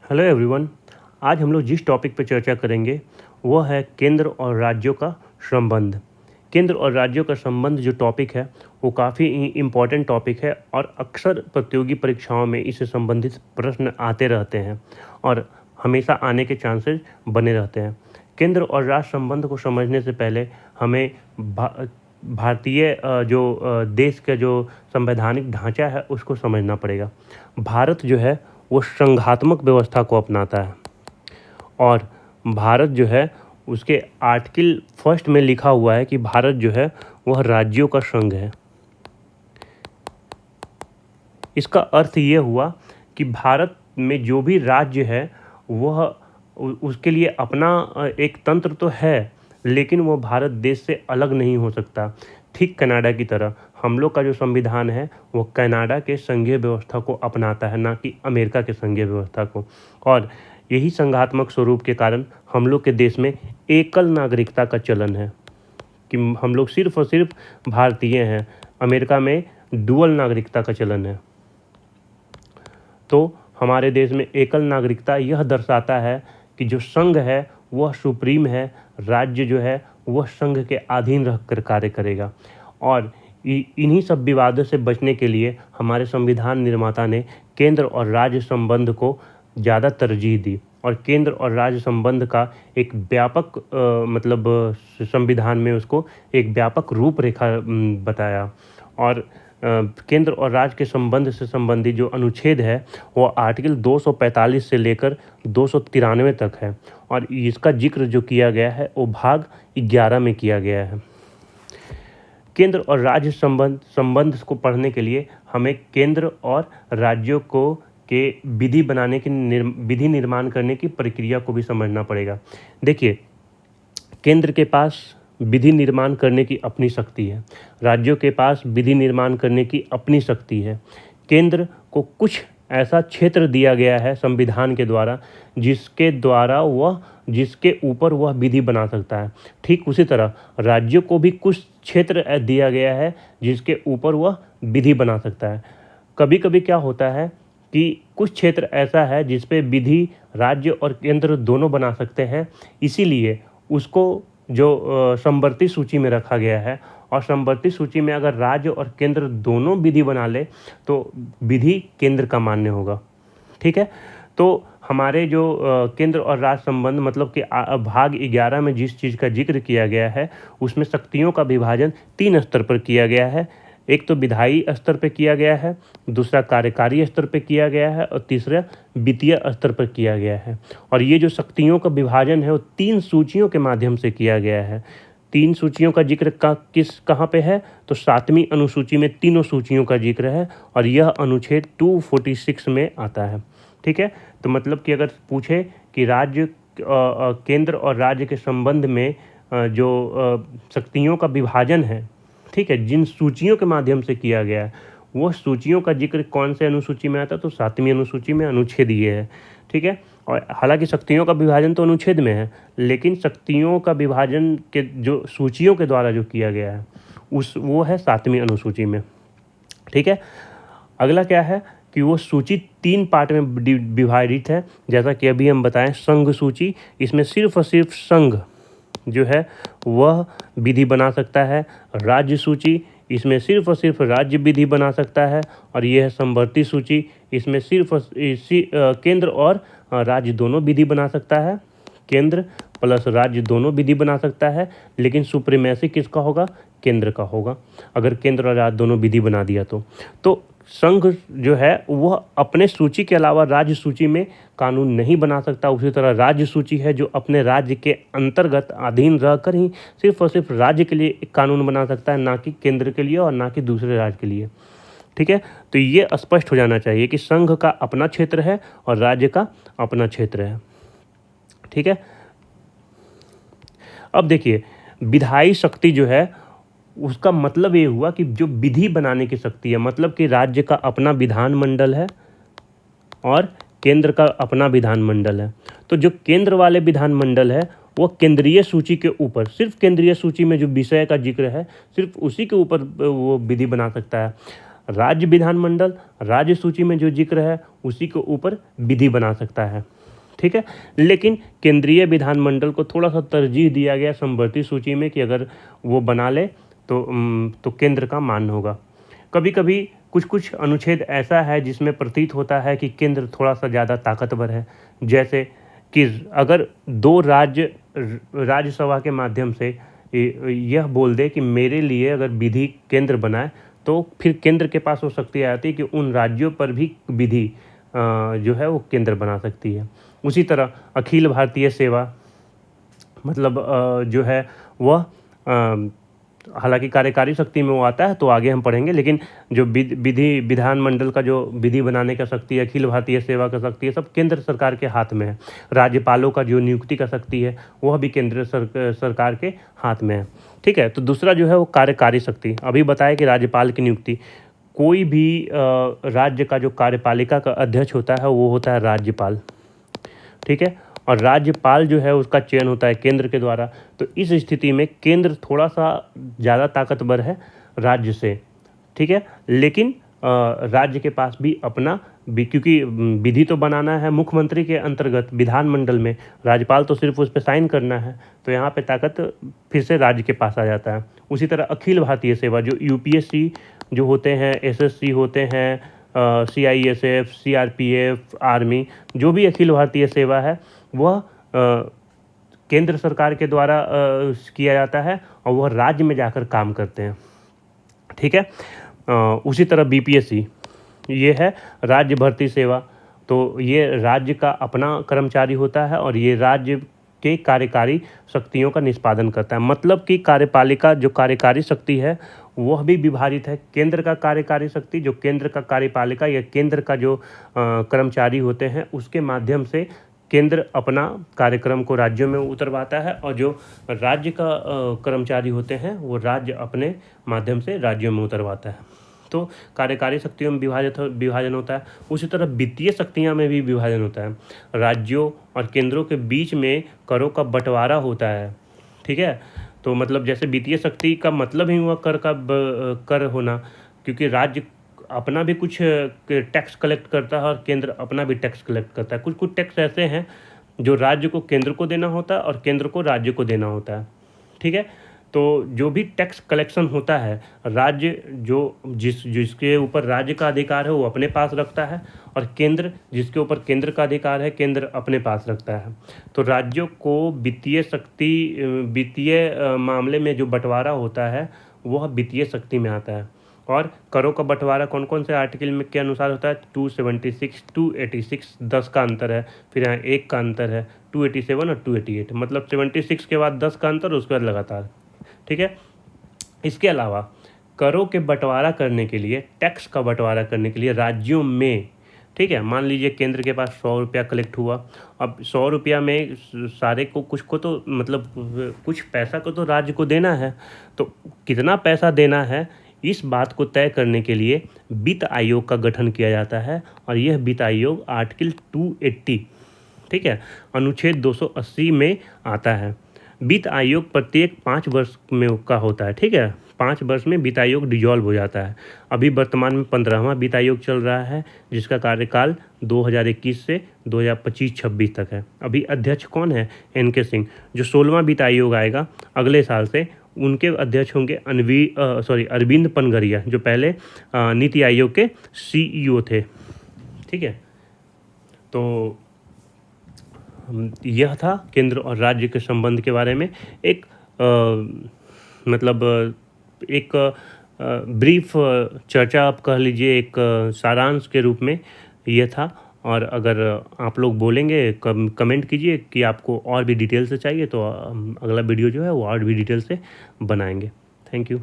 Hello everyone. आज हम लोग जिस टॉपिक पर चर्चा करेंगे वो है केंद्र और राज्यों का संबंध। केंद्र और राज्यों का संबंध जो टॉपिक है वो काफ़ी इम्पॉर्टेंट टॉपिक है और अक्सर प्रतियोगी परीक्षाओं में इससे संबंधित प्रश्न आते रहते हैं और हमेशा आने के चांसेस बने रहते हैं। केंद्र और राज्य संबंध को समझने से पहले हमें भारतीय देश का जो संवैधानिक ढांचा है उसको समझना पड़ेगा। भारत जो है वो संघात्मक व्यवस्था को अपनाता है और भारत जो है उसके आर्टिकल फर्स्ट में लिखा हुआ है कि भारत जो है वह राज्यों का संघ है। इसका अर्थ ये हुआ कि भारत में जो भी राज्य है वह उसके लिए अपना एक तंत्र तो है, लेकिन वो भारत देश से अलग नहीं हो सकता। ठीक कनाडा की तरह हम लोग का जो संविधान है वो कनाडा के संघीय व्यवस्था को अपनाता है, ना कि अमेरिका के संघीय व्यवस्था को। और यही संघात्मक स्वरूप के कारण हम लोग के देश में एकल नागरिकता का चलन है कि हम लोग सिर्फ और सिर्फ भारतीय हैं। अमेरिका में डुअल नागरिकता का चलन है। तो हमारे देश में एकल नागरिकता यह दर्शाता है कि जो संघ है वह सुप्रीम है, राज्य जो है वह संघ के अधीन रहकर कार्य करेगा। और इन्हीं सब विवादों से बचने के लिए हमारे संविधान निर्माता ने केंद्र और राज्य संबंध को ज़्यादा तरजीह दी और केंद्र और राज्य संबंध का एक व्यापक संविधान में उसको एक व्यापक रूपरेखा बताया। और केंद्र और राज्य के संबंध से संबंधित जो अनुच्छेद है वो आर्टिकल 245 से लेकर 293 तक है और इसका जिक्र जो किया गया है वो भाग 11 में किया गया है। केंद्र और राज्य संबंध को पढ़ने के लिए हमें केंद्र और राज्यों को के विधि बनाने की विधि निर्माण करने की प्रक्रिया को भी समझना पड़ेगा। देखिए, केंद्र के पास विधि निर्माण करने की अपनी शक्ति है, राज्यों के पास विधि निर्माण करने की अपनी शक्ति है। केंद्र को कुछ ऐसा क्षेत्र दिया गया है संविधान के द्वारा जिसके ऊपर वह विधि बना सकता है। ठीक उसी तरह राज्यों को भी कुछ क्षेत्र दिया गया है जिसके ऊपर वह विधि बना सकता है। कभी कभी क्या होता है कि कुछ क्षेत्र ऐसा है जिस पे विधि राज्य और केंद्र दोनों बना सकते हैं, इसीलिए उसको जो समवर्ती सूची में रखा गया है। और समवर्ती सूची में अगर राज्य और केंद्र दोनों विधि बना ले तो विधि केंद्र का मान्य होगा। ठीक है, तो हमारे जो केंद्र और राज्य संबंध मतलब कि भाग 11 में जिस चीज़ का जिक्र किया गया है उसमें शक्तियों का विभाजन 3 स्तर पर किया गया है। एक तो विधायी स्तर पर किया गया है, दूसरा कार्यकारी स्तर पर किया गया है और तीसरा वित्तीय स्तर पर किया गया है। और ये जो शक्तियों का विभाजन है वो 3 सूचियों के माध्यम से किया गया है। 3 सूचियों का जिक्र कहाँ पे है तो 7वीं अनुसूची में तीनों सूचियों का जिक्र है और यह अनुच्छेद 246 में आता है। ठीक है, तो मतलब कि अगर पूछे कि राज्य केंद्र और राज्य के संबंध में जो शक्तियों का विभाजन है, ठीक है, जिन सूचियों के माध्यम से किया गया है वो सूचियों का जिक्र कौन से अनुसूची में आता है तो 7वीं अनुसूची में अनुच्छेद ये है। ठीक है, और हालांकि शक्तियों का विभाजन तो अनुच्छेद में है, लेकिन शक्तियों का विभाजन के जो सूचियों के द्वारा जो किया गया है वो है 7वीं अनुसूची में। ठीक है, अगला क्या है कि वो सूची 3 पार्ट में विभाजित है। जैसा कि अभी हम बताएं, संघ सूची, इसमें सिर्फ और सिर्फ संघ जो है वह विधि बना सकता है। राज्य सूची, इसमें सिर्फ और सिर्फ राज्य विधि बना सकता है। और यह है समवर्ती सूची, इसमें सिर्फ केंद्र और राज्य दोनों विधि बना सकता है। केंद्र प्लस राज्य दोनों विधि बना सकता है, लेकिन सुप्रीमेसी किसका होगा? केंद्र का होगा, अगर केंद्र और राज्य दोनों विधि बना दिया तो संघ जो है वह अपने सूची के अलावा राज्य सूची में कानून नहीं बना सकता। उसी तरह राज्य सूची है जो अपने राज्य के अंतर्गत अधीन रहकर ही सिर्फ और सिर्फ राज्य के लिए एक कानून बना सकता है, ना कि केंद्र के लिए और ना कि दूसरे राज्य के लिए। ठीक है, तो ये स्पष्ट हो जाना चाहिए कि संघ का अपना क्षेत्र है और राज्य का अपना क्षेत्र है। ठीक है, अब देखिए, विधायी शक्ति जो है उसका मतलब ये हुआ कि जो विधि बनाने की शक्ति है, मतलब कि राज्य का अपना विधानमंडल है और केंद्र का अपना विधानमंडल है। तो जो केंद्र वाले विधानमंडल है वो केंद्रीय सूची के ऊपर, सिर्फ केंद्रीय सूची में जो विषय का जिक्र है सिर्फ उसी के ऊपर वो विधि बना सकता है। राज्य विधानमंडल राज्य सूची में जो जिक्र है उसी के ऊपर विधि बना सकता है। ठीक है। लेकिन केंद्रीय विधानमंडल को थोड़ा सा तरजीह दिया गया समवर्ती सूची में कि अगर वो बना ले तो केंद्र का मान होगा। कभी कभी कुछ कुछ अनुच्छेद ऐसा है जिसमें प्रतीत होता है कि केंद्र थोड़ा सा ज़्यादा ताकतवर है, जैसे कि अगर दो राज्यसभा के माध्यम से यह बोल दे कि मेरे लिए अगर विधि केंद्र बनाए, तो फिर केंद्र के पास वो शक्ति आती है कि उन राज्यों पर भी विधि जो है वो केंद्र बना सकती है। उसी तरह अखिल भारतीय सेवा मतलब जो है वह हालांकि कार्यकारी शक्ति में वो आता है, तो आगे हम पढ़ेंगे, लेकिन जो विधानमंडल का जो विधि बनाने का शक्ति है, अखिल भारतीय सेवा का शक्ति है, सब केंद्र सरकार के हाथ में है। राज्यपालों का जो नियुक्ति का शक्ति है वह भी केंद्र सरकार के हाथ में है। ठीक है। तो दूसरा जो है वो कार्यकारी शक्ति, अभी बताया कि राज्यपाल की नियुक्ति, कोई भी राज्य का जो कार्यपालिका का अध्यक्ष होता है वो होता है राज्यपाल। ठीक है। और राज्यपाल जो है उसका चयन होता है केंद्र के द्वारा। तो इस स्थिति में केंद्र थोड़ा सा ज़्यादा ताकतवर है राज्य से। ठीक है। लेकिन राज्य के पास भी अपना क्योंकि विधि तो बनाना है मुख्यमंत्री के अंतर्गत विधानमंडल में, राज्यपाल तो सिर्फ उस पर साइन करना है, तो यहाँ पे ताकत फिर से राज्य के पास आ जाता है। उसी तरह अखिल भारतीय सेवा जो यूपीएससी जो होते हैं, एसएससी होते हैं, सीआईएसएफ, सीआरपीएफ, आर्मी, जो भी अखिल भारतीय सेवा है वह केंद्र सरकार के द्वारा किया जाता है और वह राज्य में जाकर काम करते हैं। ठीक है। उसी तरह बीपीएससी ये है राज्य भर्ती सेवा, तो ये राज्य का अपना कर्मचारी होता है और ये राज्य के कार्यकारी शक्तियों का निष्पादन करता है। मतलब कि कार्यपालिका जो कार्यकारी शक्ति है वह भी विभाजित है। केंद्र का कार्यकारी शक्ति जो केंद्र का कार्यपालिका या केंद्र का जो कर्मचारी होते हैं उसके माध्यम से केंद्र अपना कार्यक्रम को राज्यों में उतरवाता है, और जो राज्य का कर्मचारी होते हैं वो राज्य अपने माध्यम से राज्यों में उतरवाता है। तो कार्यकारी शक्तियों में विभाजन होता है। उसी तरह वित्तीय शक्तियाँ में भी विभाजन होता है। राज्यों और केंद्रों के बीच में करों का बंटवारा होता है। ठीक है। तो मतलब जैसे वित्तीय शक्ति का मतलब ही हुआ कर होना, क्योंकि राज्य अपना भी कुछ टैक्स कलेक्ट करता है और केंद्र अपना भी टैक्स कलेक्ट करता है। कुछ कुछ टैक्स ऐसे हैं जो राज्य को केंद्र को देना होता है और केंद्र को राज्य को देना होता है। ठीक है। तो जो भी टैक्स कलेक्शन होता है राज्य जिसके ऊपर राज्य का अधिकार है वो अपने पास रखता है, और केंद्र जिसके ऊपर केंद्र का अधिकार है केंद्र अपने पास रखता है। तो राज्यों को वित्तीय मामले में जो बंटवारा होता है वह वित्तीय शक्ति में आता है। और करों का बंटवारा कौन कौन से आर्टिकल में के अनुसार होता है? 276, 286, 10 का अंतर है, फिर यहाँ 1 का अंतर है, 287 और 288, मतलब 76 के बाद 10 का अंतर, उसके बाद लगातार। ठीक है। इसके अलावा करों के बंटवारा करने के लिए, टैक्स का बंटवारा करने के लिए राज्यों में, ठीक है, मान लीजिए केंद्र के पास 100 रुपया कलेक्ट हुआ। अब 100 रुपया में सारे को कुछ को तो मतलब कुछ पैसा को तो राज्य को देना है, तो कितना पैसा देना है इस बात को तय करने के लिए वित्त आयोग का गठन किया जाता है। और यह वित्त आयोग आर्टिकल 280, ठीक है, अनुच्छेद 280 में आता है। वित्त आयोग प्रत्येक 5 वर्ष में का होता है। ठीक है। 5 वर्ष में वित्त आयोग डिजॉल्व हो जाता है। अभी वर्तमान में 15वां वित्त आयोग चल रहा है जिसका कार्यकाल 2021 से 2025-26 तक है। अभी अध्यक्ष कौन है? एनके सिंह। जो 16वां वित्त आयोग आएगा अगले साल से, उनके अध्यक्ष होंगे अरविंद पनगरिया, जो पहले नीति आयोग के CEO थे। ठीक है। तो यह था केंद्र और राज्य के संबंध के बारे में एक ब्रीफ चर्चा आप कह लीजिए, एक सारांश के रूप में यह था। और अगर आप लोग बोलेंगे कमेंट कीजिए कि आपको और भी डिटेल से चाहिए, तो अगला वीडियो जो है वो और भी डिटेल से बनाएंगे। Thank you.